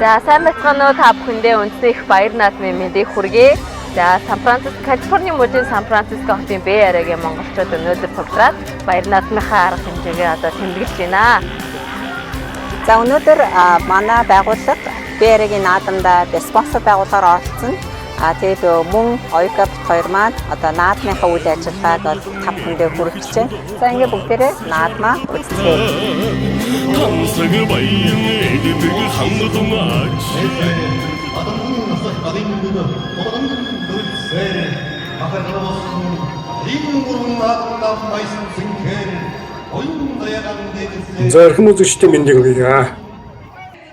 За сайн байцгаана уу та бүхэндээ үндэсний их баяр наадмын мэндийг хүргэе. За Калифорни мужийн Сан Франциско хотын Бэй Ареагийн монголчууд өнөөдөр туглаад баяр наадмынхаа арга хэмжээгээ одоо тэмдэглэж байна. За өнөөдөр манай байгууллага Бэй Ареагийн наадамда спонсор байгууллагаар оролцсон. Тэгээд мөн Ойка бит хоёр маань одоо наадмынхаа үйл ажиллагааг та бүхэндээ хүргэж байна. За ингээд бүгдээрээ наадмаа үзье. За эрхэм үзэгчдийн мэндийг хүргье.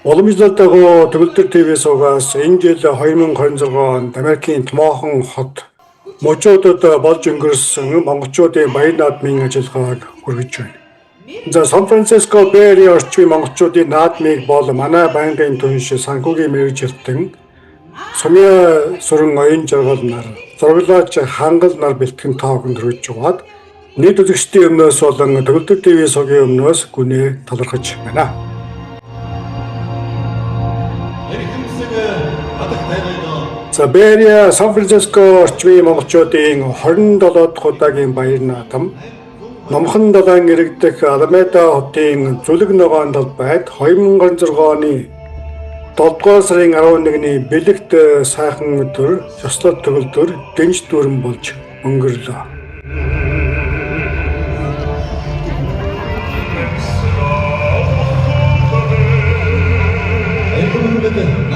Уламжлалт төгөлдөр ТV-суугаас энэ жил 2026 онд Америкийн томоохон хот мужуудад болж өнгөрсөн монголчуудын баяр наадмын ажиллагааг хүргэж байна. За Сан Франциско Бэй Ареа орчмын монголчуудын наадмыг бол манай байнгын түнш санхүүгийн мэргэжилтэн Сумья Сүрэн оюун жаргал нар, зурглаач хангал нар бэлтгэн тоогонд хүргэж байгаад нийт үзэгчдийн өмнөөс болон төгөлдөр ТV-суугийн өмнөөс гүнээ талархаж байна. За Бэй Ареа Сан Франциско орчмын монголчуудын 27 дахь удаагийн баяр наадам Номхон далайн иргэдэх Аламеда хотын зүлэг ногоон талбайд 2026 оны 7 дугаар сарын 11-ний бэлэгт сайхан өдөр ёслол төгөлдөр дэнж дүүрэн болж өнгөрлөө.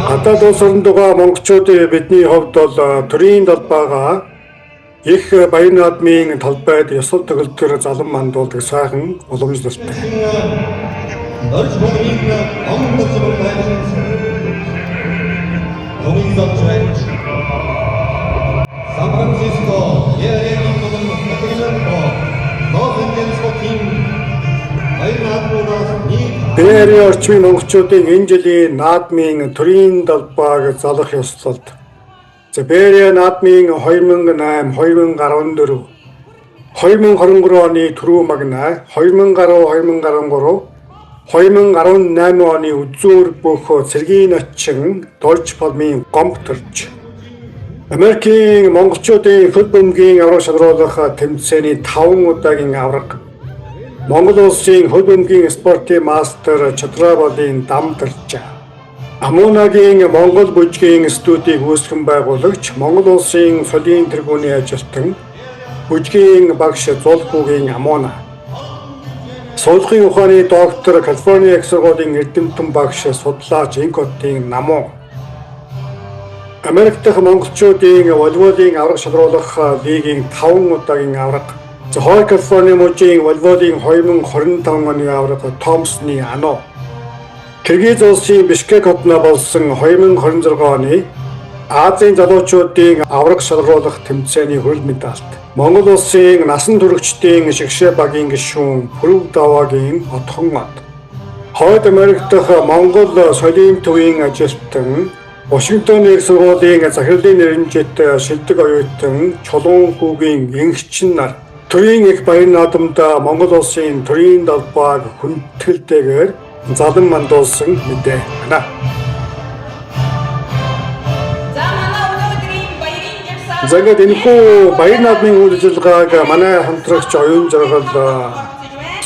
Гадаад улс орнд байгаа монголчуудын бидний хувьд бол төрийн талбайгаа их баяр наадмын талбайд ёслол төгөлдөр залан мандуулдаг сайхан уламжлалтай. Бэй Ареа орчмын монголчуудын энэ жилийн наадмын төрийн талбайг залах ёслолд за Бэй Ареа наадмын 2008, 2014, 2023 оны түрүү магнаа, 2010, 2018 оны үзүүр бүх цэргийн очин дорж палмын гомбторч Америкийн монголчуудын хөл бөмбөгийн авраг шалруулах тэмцээний 5 удаагийн авраг Монгол улсын хөл бөмбөгийн спортын мастер Чадрабалын дамтарч Амунагийн Монгол бүжгийн студийг үүсгэн байгуулагч Монгол улсын солийн тэргүүний ажилтан бүжгийн багш Зулбуугийн Амуна Суулгын ухааны доктор Калифорни их сургуулийн эрдэмтэн багш судлаач Инкотын Намуу Америк дахь монголчуудын волейболын авраг шалруулах лигийн 5 удаагийн авраг Зохиол Калифорни мужийн волейболын 2025 оны авраг Томсны Ано Киргиз улсын Бишкек хотно болсон 2026 оны Азийн залуучуудын авраг шалруулах тэмцээний хөрөл медальт Монгол улсын насан туршидчдын шигшээ багийн гишүүн Пүрэв Даваагийн отхон ад Хойд Америк дахь Монгол солийн төвийн ажилтан Вашингтон их сургуулийн захирлын нэрнжит шилдэг оюутан Чулуун хүүгийн энгчин нар төрийн их баяр наадамда Монгол улсын төрийн талбайг хүндэтгэлтэйгээр залан мандуулсан мэдээ байна. За ингээд энэхүү баяр наадмын үйл ажиллагааг манай хамтрагч оюун жаргал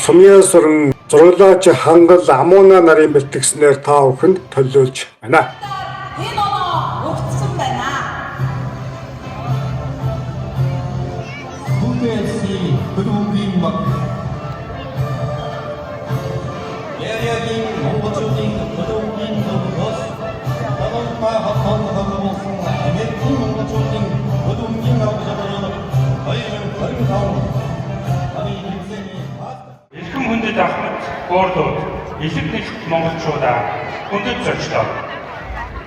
Сумья Сүрэн зурглаач хангал Амуна нарын бэлтгэснээр та бүхэнд төлөөлж байна. Энэ оноо өгцсөн байна. Бүтэцний бүдүүгийн баг. Яагийн монголчуудын бүдүүгийн багс таван хатан хатамсан Америкийн монголчуудын бүдүүгийн авчрал баярын 25 Эрхэм хүндэт ахмад боордууд элэг нэг монголчуудаа хүндэт зорчлоо.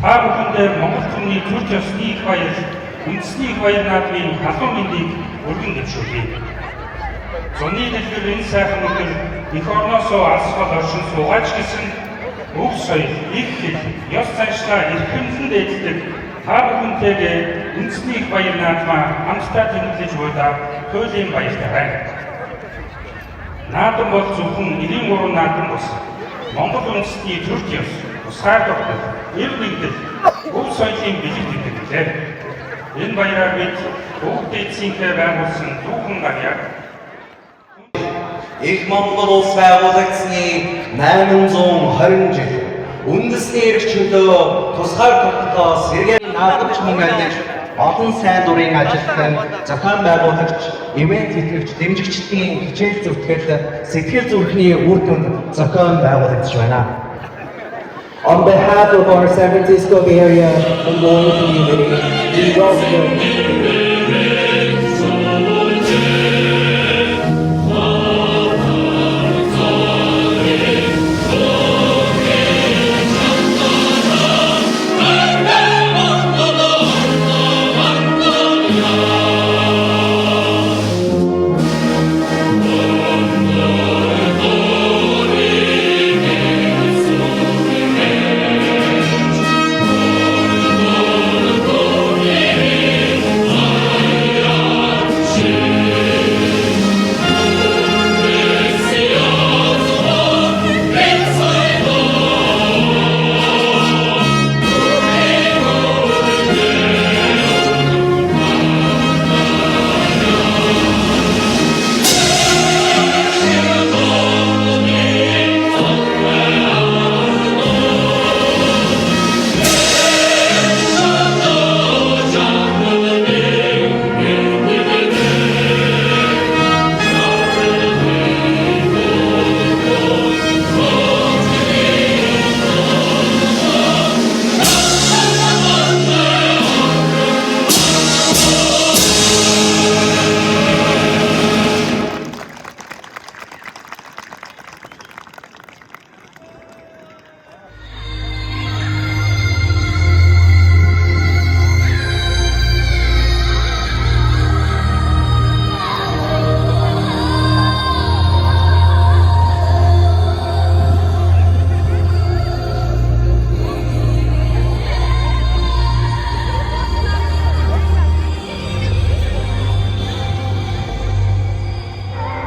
Та бүхэндээ Монгол түмний төр ёсны их баяр, үндэсний их баяр наадмын халуун мэндийг өргөн дэвшүүлье. Зуны дэлгэр энэ сайхан өдөр эх орноосоо алсгал оршин суугаач гэсэн өв соёл, их хэл, ёс заншлаа эрхэмлэн дээддэг та бүхэнтэйгээ үндэсний их баяр наадмаа хамтдаа тэмдэглэж буйдаа туйлын баяртай байна. Наадам бол зөвхөн 93 наадам бус. Монгол үндэстний төр ёс, тусгаарлагдах эр нэгдэл өв соёлын бэлэг тэмдэглэлээ. Энэ баяраар бид бүгд эцсийнхээ байгуулсан түүхэн гарьяг Их Монгол улс байгуулагдсны 820 жил үндэсний эрх чөлөө тусгаар тогтолцоо сэргээн наадамч мөн ажиллаж олон сайн дурын ажилтан зохион байгуулагч, ивент тэтгэгч, дэмжигчдийн хичээл зүтгэл, сэтгэл зүрхний үр дүнд зохион байгуулагдж байна. On behalf of our San Francisco Bay Area Mongolian community, we welcome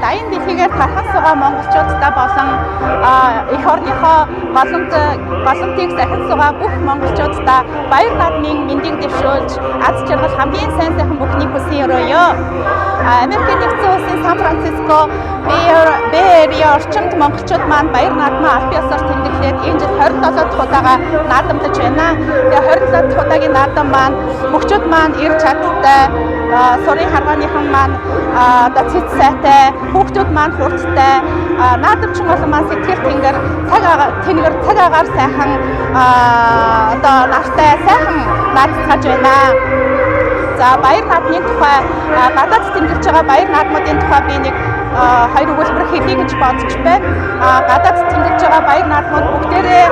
Дайны дэлхийгээр тархан суугаа монголчуудтай болон эх орныхоо голомтыг сахин суугаа бүх монголчуудтай баяр наадмын мэндийг дэвшүүлж аз жаргал хамгийн сайн сайхан бүхнийг хүсэн өрөөё. Америкийн нэгдсэн улсын Сан Франциско Bay Area орчимд монголчууд маань баяр наадмаа аль биесээр тэмдэглээд энэ жил 27 дахь удаага наадамдаж байна. Тэгээ 27 дахь удаагийн наадам маань мөхчүүд маань эр чадaltaй сурын харгааныхан маань одоо цэц сайтай, хүүхдүүд маань хурцтай, наадамчин болон маань сэтгэл тэнгэр цаг агаар сайхан одоо нартай сайхан наадцгааж байна. За баяр наадмын тухай гадаад тэмдэглэж байгаа баяр наадмуудын тухай би нэг хоёр өгүүлбэр хэлье гэж бодож байна. Гадаад тэмдэглэж байгаа баяр наадмууд бүгдээрээ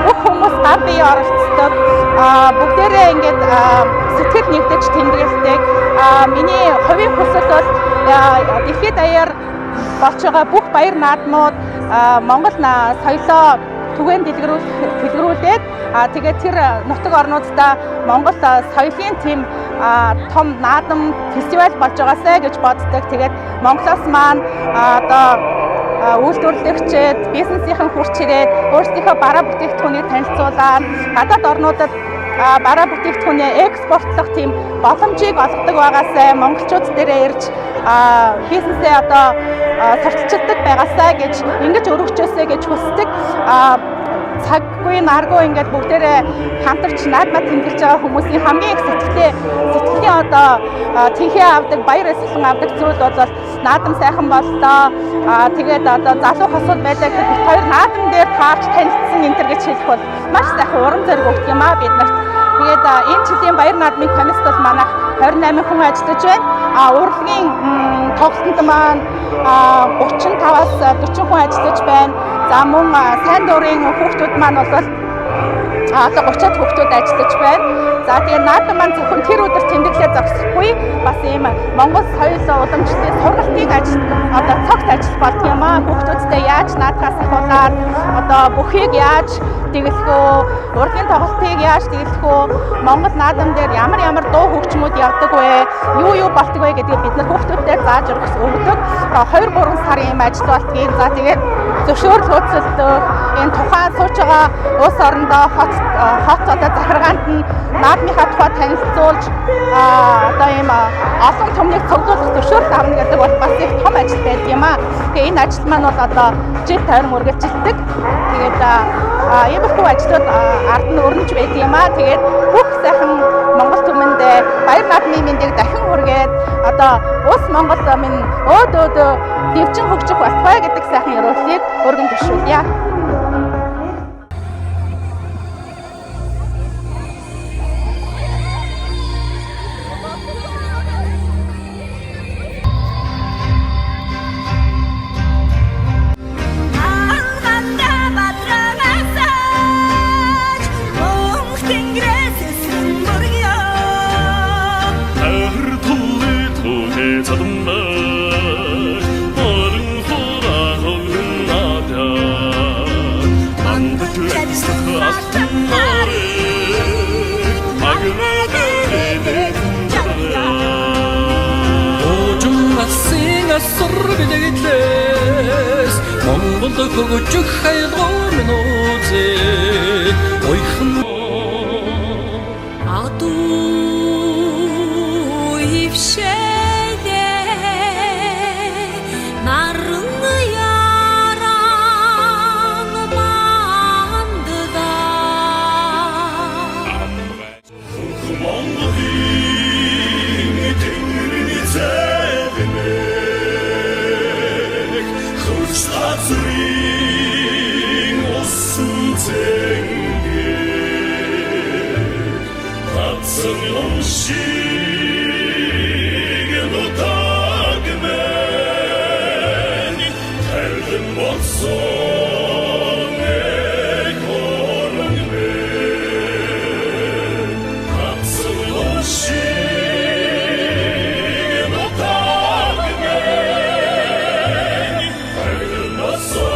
бүх хүмүүс гар бие оролцдог, бүгдээрээ ингээд сэтгэл нэгдэж тэмдэглэдэг. Миний хувийн хүсэл бол дэлхийд даяар болж байгаа бүх баяр наадмууд Монгол соёлоо түгээн дэлгэрүүлээд тэгээд тэр нутаг орнуудаа Монгол соёлын тийм том наадам фестивал болж байгаасай гэж боддог. Тэгээд Монголоос маань одоо үйлдвэрлэгчид, бизнесийн хурц ирээд өөрсдийнхөө бараа бүтээгдэхүүнийг танилцуулаад гадаад орнуудад бараа бүтээгдэхүүнээ экспортлох тийм боломжийг олгодог байгаасай монголчууд дээрээ ирж бизнесээ одоо сурталчилдаг байгаасай гэж ингэж өргөжөөсэй гэж хүсдэг. Цаггүй наргүй ингээд бүгдээрээ хамтарч наадмаа тэмдэглэж байгаа хүмүүсийн хамгийн их сэтгэлийн одоо тэнхээ авдаг, баяр эсэлэн авдаг зүйл бол наадам сайхан боллоо. Тэгээд одоо залуу хосууд байдаг бид хоёр наадам дээр таарч танилцсан энэ төр гэж хэлэх бол маш сайхан урам зориг өгдөг юм аа бид нарт. Тэгээд энэ жилийн баяр наадмын комиссд бол манайх 28 хүн ажиллаж байна. Урлагийн тоглолтод маань 35-аас 40 хүн ажиллаж байна. За мөн сайн дурын хүүхдүүд маань бол одоо 30-аад хүүхдүүд ажиллаж байна. За тэгээ наадам маань зөвхөн тэр өдөр тэмдэглээ зогсохгүй бас ийм Монгол соёл уламжлалын сургалтыг одоо цогт ажил болт юм аа. Хүүхдүүдтэй яаж наадхаас ахуулаад одоо бүхийг яаж дэглэх үү, урлагийн тоглолтыг яаж дэглэх үү, Монгол наадам дээр ямар дуу хөгжмүүд явдаг вэ, юу болдог вэ гэдгийг бид нар хүүхдүүдэд зааж өгдөг. 2-3 сарын юм ажил болтгийг. За тэгээд зөвшөөрөл хуудсалдах энэ тухайн сууж байгаа улс орондоо хот одоо захиргаанд нь наадмынхаа тухай танилцуулж одоо ийм олон түмнийг цуглуулах зөвшөөрөл авна гэдэг бол бас их том ажил байдаг юм аа. Тэгээ энэ ажил маань бол одоо жил тойрон үргэлжилдэг. Тэгээд иймэрхүү ажлууд ард нь өрнөж байдаг юм аа. Тэгээд бүх сайхан Монгол түмэнд баяр наадмын мэндийг дахин хүргээд одоо улс Монгол минь өөд дэвжин хөгжих болтугай гэдэг сайхан ёроолыг өргөн төвшүүлье. Монголд хөгжих хайлгоо минь үзээ ойхон адуу ившэдэ нарны яран мандда Монголын тэнгэрийн зэвэмэ Хурцлацрын усан зэнгэр Хатсан өмшиг нутагмэн Тайлын болсон экорнгмэн Хатсан өмшиг нутагмэн Тайлын болсон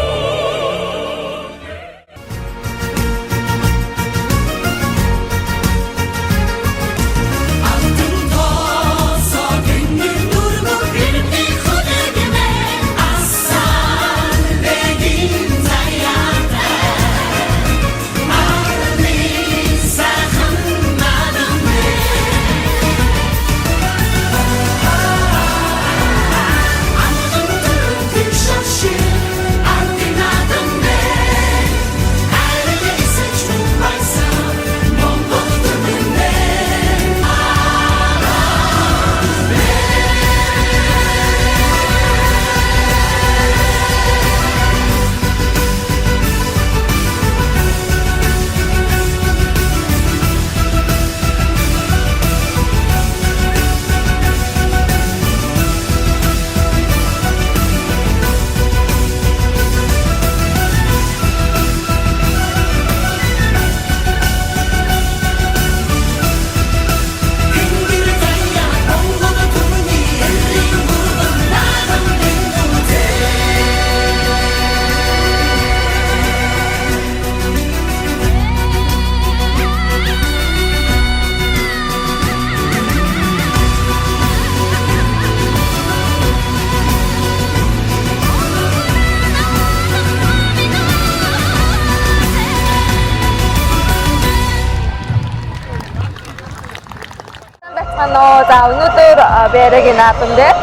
За өнөөдөр BR-ийн наадам дээр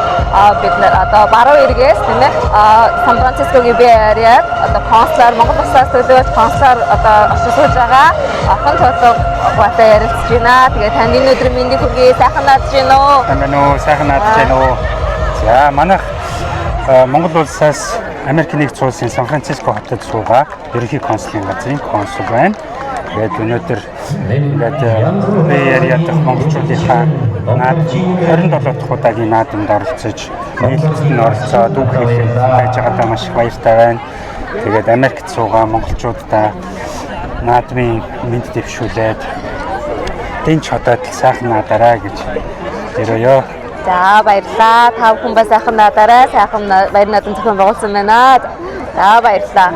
бид нэр одоо баруун эргээс тийм ээ Сан Францискогийн BR-аар одоо консулаар Монгол улсаас төлөөлж консулаар одоо очиж сууж байгаа охин толгойтой ярилцж байна. Тэгээд танд энэ өдрийн мэндийг хүргэе. Сайхан наадж байна уу? Сайхан наадж байна уу? За манайх Монгол улсаас Америк нэгдсэн улсын Сан Франциско хотод суугаа ерөнхий консулын газрын консул байна. Тэгээд өнөөдөр ингээд BR-ийн монголчуудынхаа 27 дахь удаагийн наадамд оролцож, нийлэлцэд нь оролцоод үг хэлээд байж байгаадаа маш их баяртай байна. Тэгээд Америкт суугаа монголчуудаа наадмын мэд дэвшүүлээд дэнч хотод сайхан наадараа гэж ерөөё. За баярлалаа. Та бүхэн бас сайхан наадараа, сайхан баяр наадам зохион байгуулсан байна. За баярлалаа.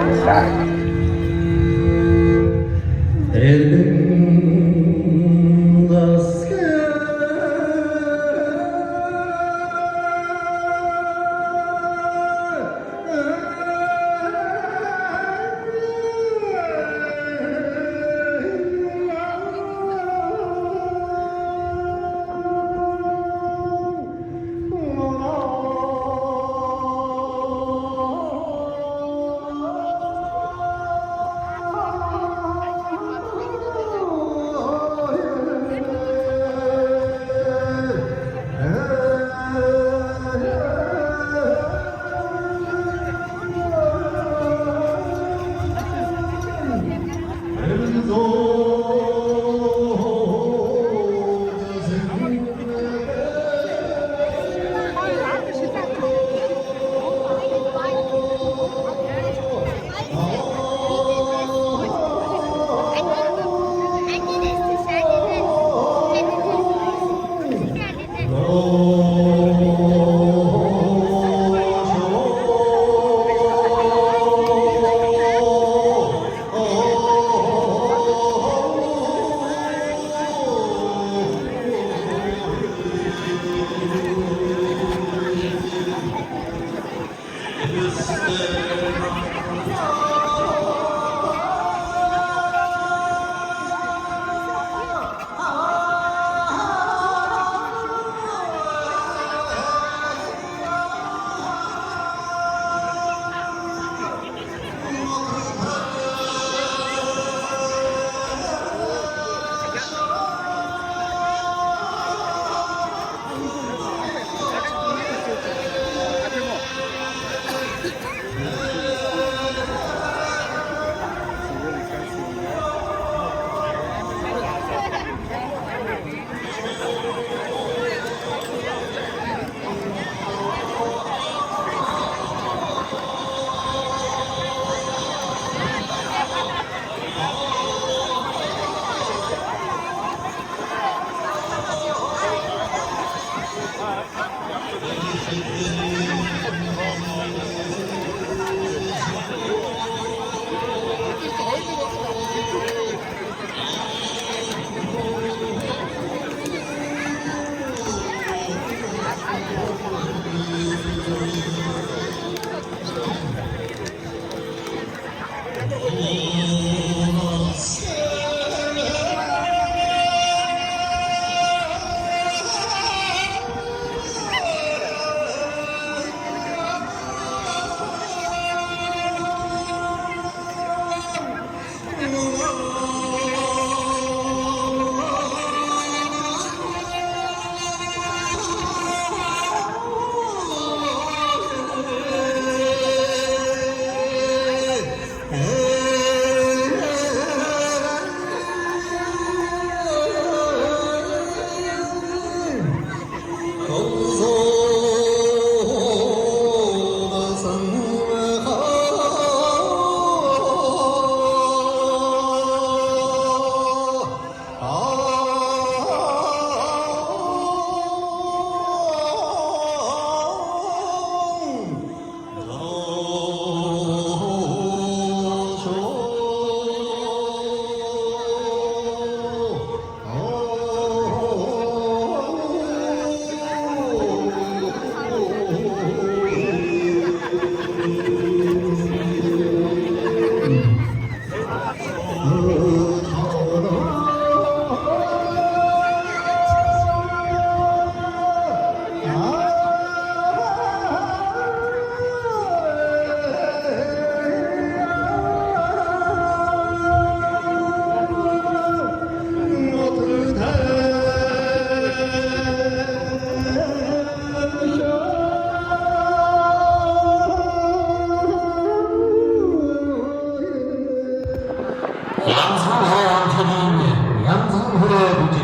양성하양천인 양성후래 부직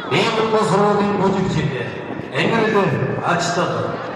내문모스로는 부직진데 앵글들 아치다도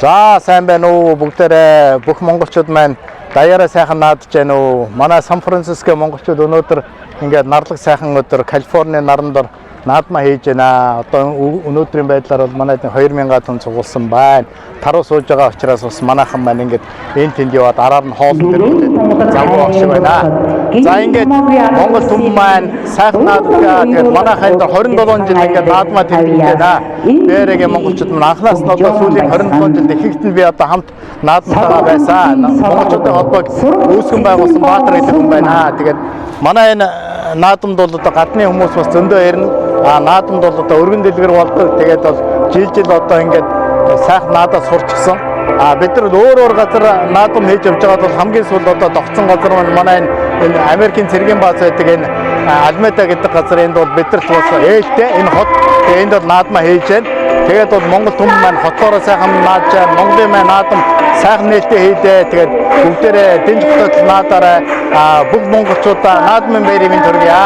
За сайн байна уу бүгдээрээ бүх монголчууд маань даяараа сайхан наадж байна уу? Манай Сан Франциско монголчууд өнөөдөр ингээд нарлаг сайхан өдөр Калифорни наран дор наадмаа хийж байна. Одоо өнөөдрийн байдлаар бол манайд 2000 тонн цугулсан байна. Таруу сууж байгаа учраас бас манайхан маань ингээд энэ тэнд яваад араар нь хоолн дээр завгүй огш байна. За ингээд Монгол түмэн маань сайхан наадгаа тэгээд манайхан дээр 27 жил ингээд наадмаа тэмдэглэж байна. Бээрээгийн монголчууд маань анхнаас нь одоо сүүлийн 27 жилд ихэнх нь би одоо хамт наадмтайгаа байсан. Монголчуудын холбоог үүсгэн байгуулсан Баатар гэдэг хүн байна. Тэгээд манай энэ наадамд бол одоо гадны хүмүүс бас зөндөө ирнэ. Наадамд бол одоо өргөн дэлгэр болдог. Тэгээд бол жил одоо ингээд сайхан наадаа сурчсан. Бид нар өөр газар наадам хийж явж байгаад бол хамгийн сүүл одоо тогтсон газар манай энэ Америкийн цэргийн бааз байдаг энэ Алмеда гэдэг газар энд бол бидэрт бас ээлтэй энэ хот энд бол наадмаа хийж байна. Тэгээд бол Монгол түмэн маань хотоороо сайхан наадж байна. Монголын маань наадам сайхан нээлттэй хийлээ. Тэгээд бүгдээрээ дэнж хотод наадаараа бүх монголчуудаа наадмын баярыг минь төргийа.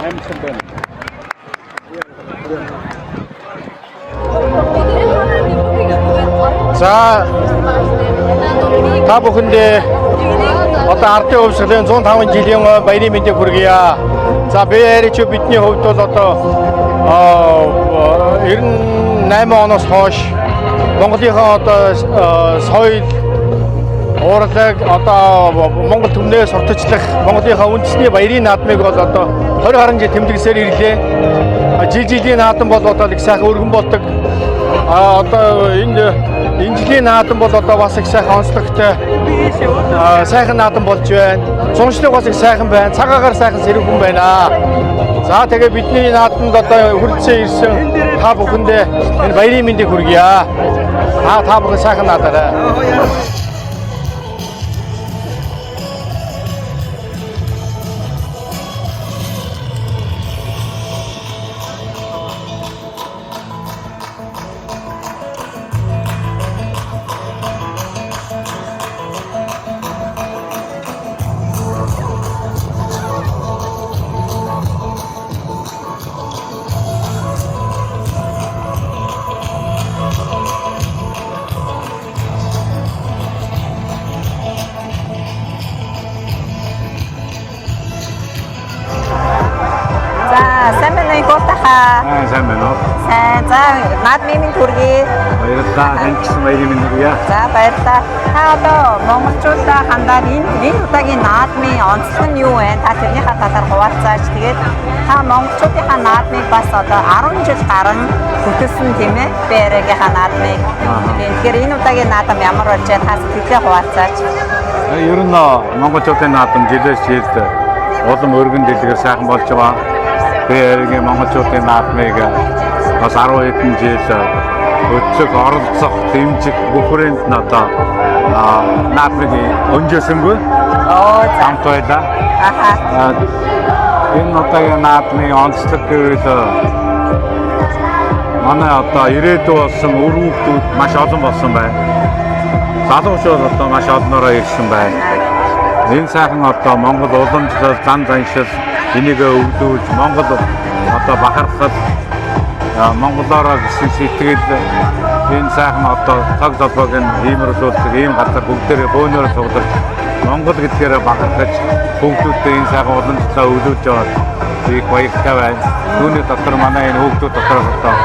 Амьдсан байна. За та бүхэндээ одоо ардын хувьсгалын 105 жилийн баярын мэндийг хүргье. За BRH бидний хувьд бол одоо 98 оноос хойш Монголынхаа одоо соёл урлаг одоо Монгол түмнээ сурталчлах Монголынхаа үндэсний баярын наадмыг бол одоо 20 гаруй жил тэмдэглэсээр ирлээ. Жилийн наадам бол одоо их сайхан өргөн болдог. Одоо энэ жилийн наадам бол одоо бас их сайхан онцлогтой сайхан наадам болж байна. Цуншлаг бас их сайхан байна. Цагаагаар сайхан сэрүүхэн байна. За тэгээ бидний наадамд одоо хүрэлцэн ирсэн та бүхэндээ энэ баярын мэндийг хүргье. Та бүхэн сайхан наадаарай. Сайн байна уу? Сайн. За наадмын минь хүргэе. Баярлалаа. Таньчсан баярын мэнд хүргье. За баярлалаа. Та одоо монголчуудаа хандаад энэ удаагийн наадмын онцлог нь юу вэ? Та тэрнийхээ талаар хуваалцаач. Тэгээд та монголчуудынхаа наадмыг бас одоо 10 жил гарan хөтөлсөн тийм ээ. BRG-ийнхаа наадмыг. Тэгэхээр энэ удаагийн наадам ямар болж байна? Та сэтгэлээ хуваалцаач. Ер нь монголчуудын наадам жилээс жилд улам өргөн дэлгэр сайхан болж байгаа. BRG-ийн монголчуудын наадмыг бас 10 хэдэн жил өцөг оролцох, дэмжих бүх хүрээнд нь одоо наадмыг өнжөөсөнгүй. Хамт байлаа. Энэ удаагийн наадмын онцлог гэвэл манай одоо ирээдүй болсон үр хүүхдүүд маш олон болсон байна. Залуучууд одоо маш олноороо ирсэн байна. Энэ сайхан одоо Монгол уламжлал, зан заншил энийг өвлүүлж Монгол одоо бахархал монголоор гэсэн сэтгэл энэ сайхан одоо цаг залбаг нь иймэрлүүлдэг ийм газар бүгдээрээ бөөнөр цуглаж Монгол гэдгээр бахархаж бүгдүүдээ энэ сайхан уламжлалаа өвлүүлж яваад их баяртай байна. Түүний дотор манай энэ хүүхдүүд дотор одоо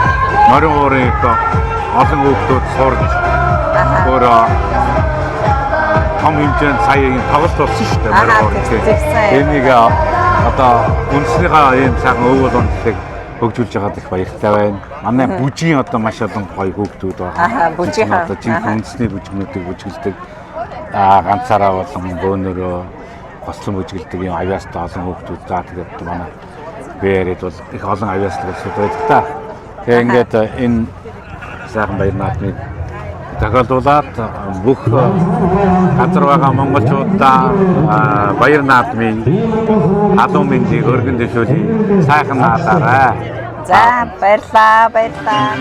морин уурын олон хүүхдүүд сурж өөрөө том хэмжээнд сая энэ тоглолт болсон шүү дээ. Морин уурын. Энийг одоо үндэснийхээ ийм сайхан өвөл онцлог хөгжүүлж байгаад их баяртай байна. Манай бүжгийн одоо маш олон гоё хүүхдүүд байгаа. Бүжгийн одоо жинхэнэ үндэсний бүжгнүүдийг бүжгэлдэг. Ганцаараа болон бөөнөрөө гослон бүжгэлдэг юм авьяастай олон хүүхдүүд. За тэгээд манай BRG-д бол их олон авьяастай улсууд байдаг та. Тэгээ ингээд энэ сайхан баяр наадмыг тохиолдуулаад бүх газар байгаа монголчуудаа баяр наадмын халуун мэндийг өргөн дэвшүүлье. Сайхан наадаарай. За баярлалаа, баярлалаа.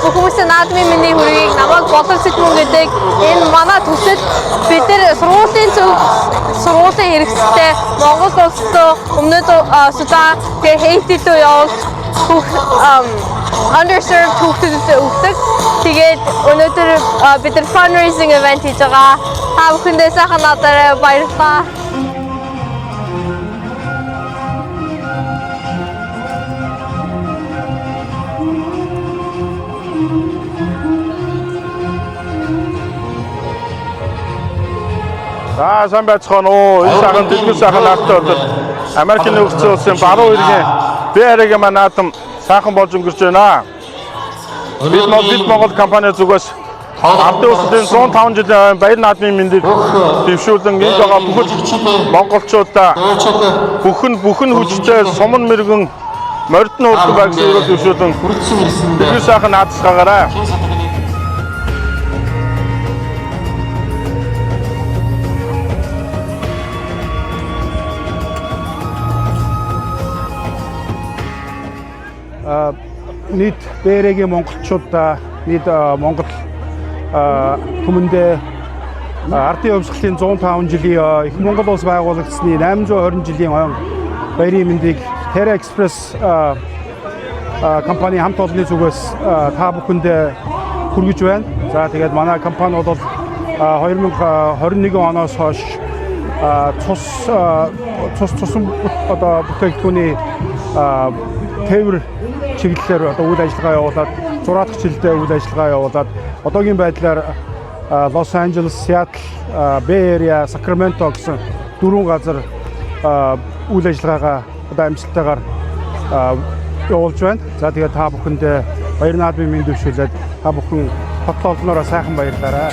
бүх хүмүүсийн наадмын миний хүргэгийг намайг боловсруулсан гэдэг энэ манай төсөл бид нар сургуулийн хэрэгцээтэй Монгол улсад өмнөд Судан тэгээ Хейтилөө явуулж underserved хүүхдүүдэд өгдөг. Тэгээд өнөөдөр бид нар fundraising event хийж байгаа. Та бүхэндээ сайхан надаарай баярлалаа. За сайн байцгаана уу. Энэ сайхан дэлгэр сайхан наадтай бол Америкийн нэгдсэн улсын баруун иргэн БР-ийн маань наадам сайхан болж өнгөрч байна. Бид Монгол компани зүгээс Ардын улсын 105 жилийн баяр наадмын мэндийг дэвшүүлэн энд байгаа бүхэл монголчуудаа бүхэн хүчтэй суман мэрэгэн мордны урд багс өрөө дэвшүүлэн дэлгэр сайхан наадсгаагаарай. нийт БР-ийн монголчуудаа нийт Монгол түмэндээ ардын хувьсгалын 105 жилийн их Монгол улс байгуулагдсны 820 жилийн ойн баярын мэндийг Terra Express компани хамт олонны зүгээс та бүхэндээ хүргэж байна. За тэгээд манай компани бол 2021 оноос хойш цус одоо бүтээгдэхүүний тээвэр чиглэлээр одоо үйл ажиллагаа явуулаад 6 дахь жилдээ үйл ажиллагаа явуулаад одоогийн байдлаар Лос Анжелес, Сиэтл, Бэй Эриа, Сакраменто гэсэн 4 газар үйл ажиллагаагаа одоо амжилттайгаар явуулж байна. За тэгээд та бүхэндээ баяр наадмын мэнд дэвшүүлээд та бүхэн хотлол олноороо сайхан баярлаарай.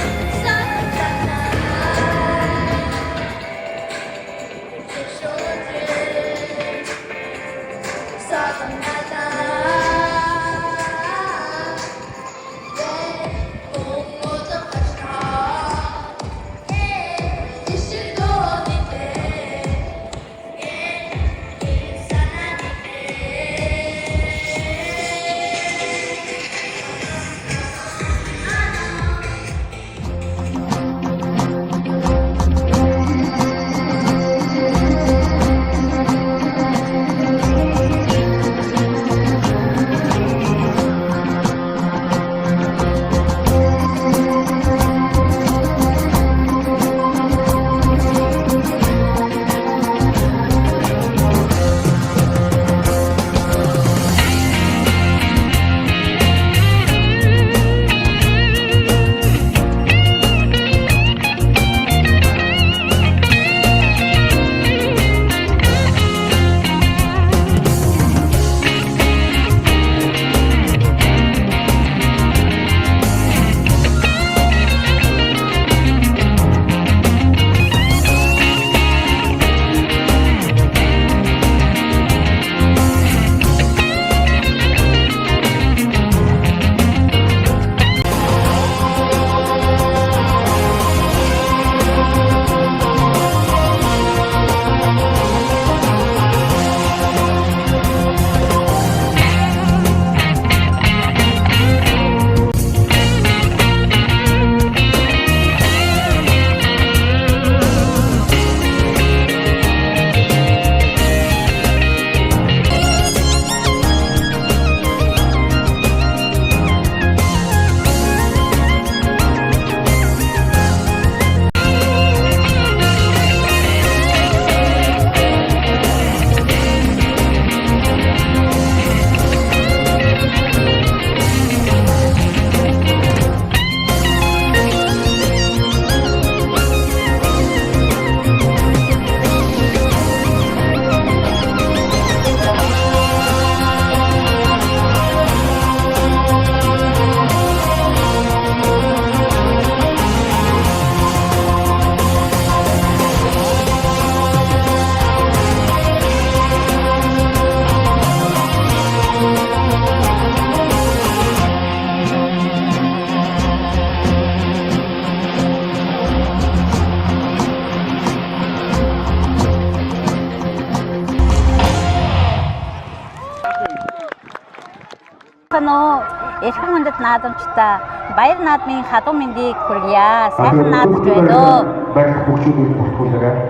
эрхэм хүндэт наадамчтай баяр наадмын хадуу мэндийг хүргье. Сайхан наадж байна уу?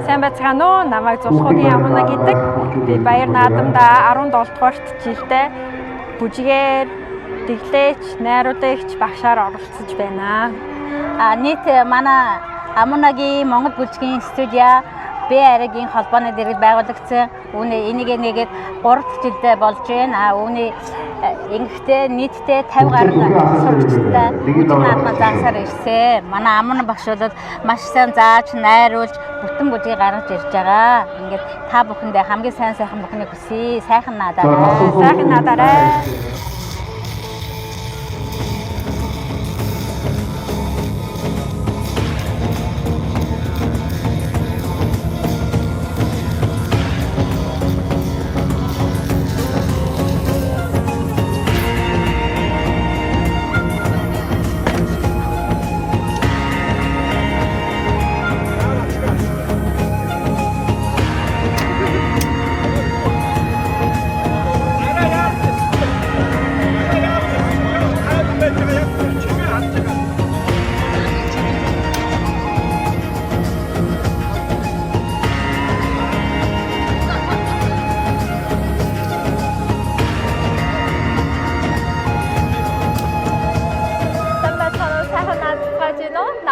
Сайн байцгаана уу? Намайг Зулхуугийн Амуна гэдэг. Би баяр наадамдаа 17 дугаарт жилдээ бүжгээр дэглээч, найруулагч багшаар оролцож байна. Нийт манай Амунагийн Монгол бүжгийн студиа БР-ийн холбооны дэргэд байгуулагдсан. Энийг нэгээд 3 жилдээ болж байна. Үүний ингэхдээ нийтдээ 50 гаруй сурагчтай наадмаа заасаар ирсэн. Манай Амуна багш бол маш сайн зааж, найруулж, бүтэн бүжгийг гаргаж ирж байгаа. Ингээд та бүхэндээ хамгийн сайхан бүхнийг хүсье. Сайхан наадаарай. Сайхан наадаарай.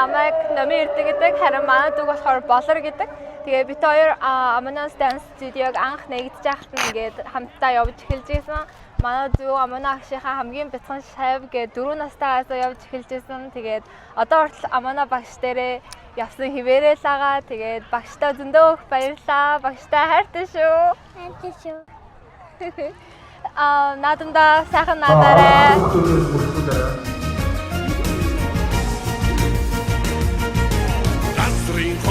Намайг Номи Эрдэ гэдэг, харин манай дүү болохоор Болор гэдэг. Тэгээ бид хоёр Amuna Dance Studio-г анх нэгдэж байхад ингээд хамтдаа явж эхэлж байсан. Манай дүү Amuna агшийнхаа хамгийн бяцхан шав гэдэг 4 настайгаас явж эхэлж байсан. Тэгээд одоо хүртэл Amuna багш дээрээ явсан хിവэрээ л байгаа. Тэгээд багштай зөндөө их баярлалаа. Багштай хайртай шүү. Хайртай шүү. Наадамдаа сайхан наадаарай.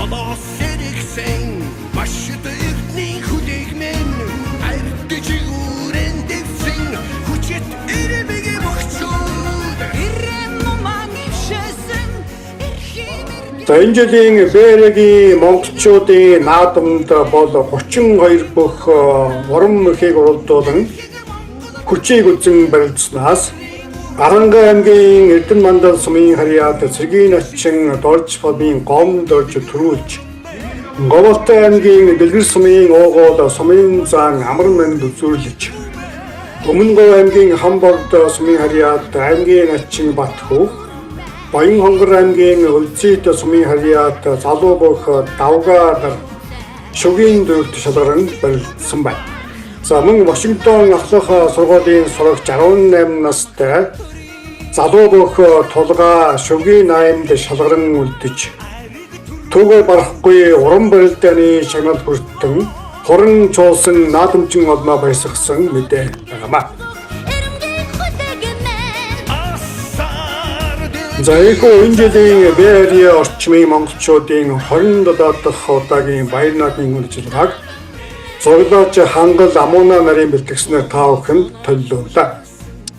Холоос сэрэгсэн башид эртний хүлээгмэн айрдэж үрэн дэвсэн хүчит эрэмэгэ бохцууд эрэм маман ившэсэн За энэ жилийн БР-ийн монголчуудын наадамд бол 32 бүх уран мөхийг уралдуулан хүчийг үзэн барилдсанаас Аранга аймгийн Эрдэнэ мандал сумын харьяат Цэргийн начин Дорж фабын гомдорж төрүүлж Говьолтой аймгийн Дэлгэр сумын уугуул сумын зан Амар мэнд үзүүлж Өмнөговь аймгийн Хамболд сумын харьяат аймгийн начин Батхүү Баян хонгор аймгийн Үлзийд сумын харьяат залуу бүх давгаар шүгийн дөрөвт шалгаран барилдсан байна. За мөн Вашингтон ахлах сургуулийн сурагч 18 настай залуу бүх тулгаа шүгийн 8-д шалгаран үлдэж түүгээр барахгүй уран барилдааны шагнал хүртэн хорон чуулсан наадамчин олноо баясгасан мэдээ байгаамаа. За энэ жилийн БР-ийн орчмын монголчуудын 27 дахь удаагийн баяр наадмын үржилгааг зурлаач хангал Амуна нарын бэлтгэснээр та бүхэнд төлөвлөлөө.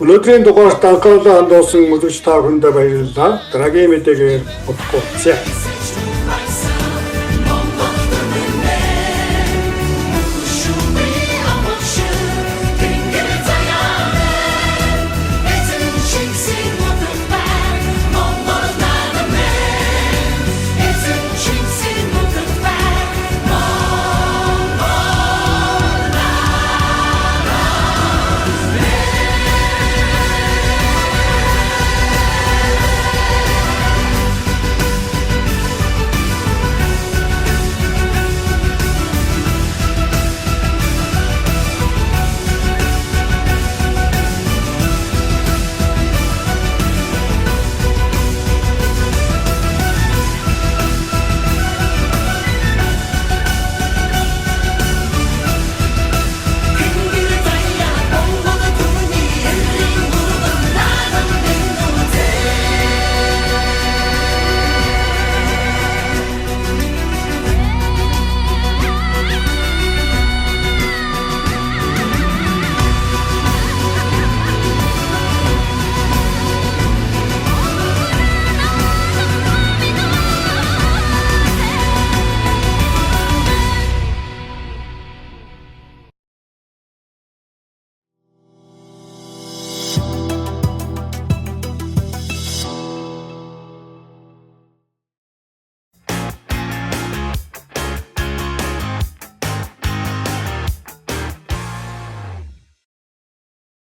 Өнөөдрийн дугаарт анхаарлаа хандуулсан үзэгч та бүхэндээ баярлалаа. Дараагийн мэдээгээр уулзъя.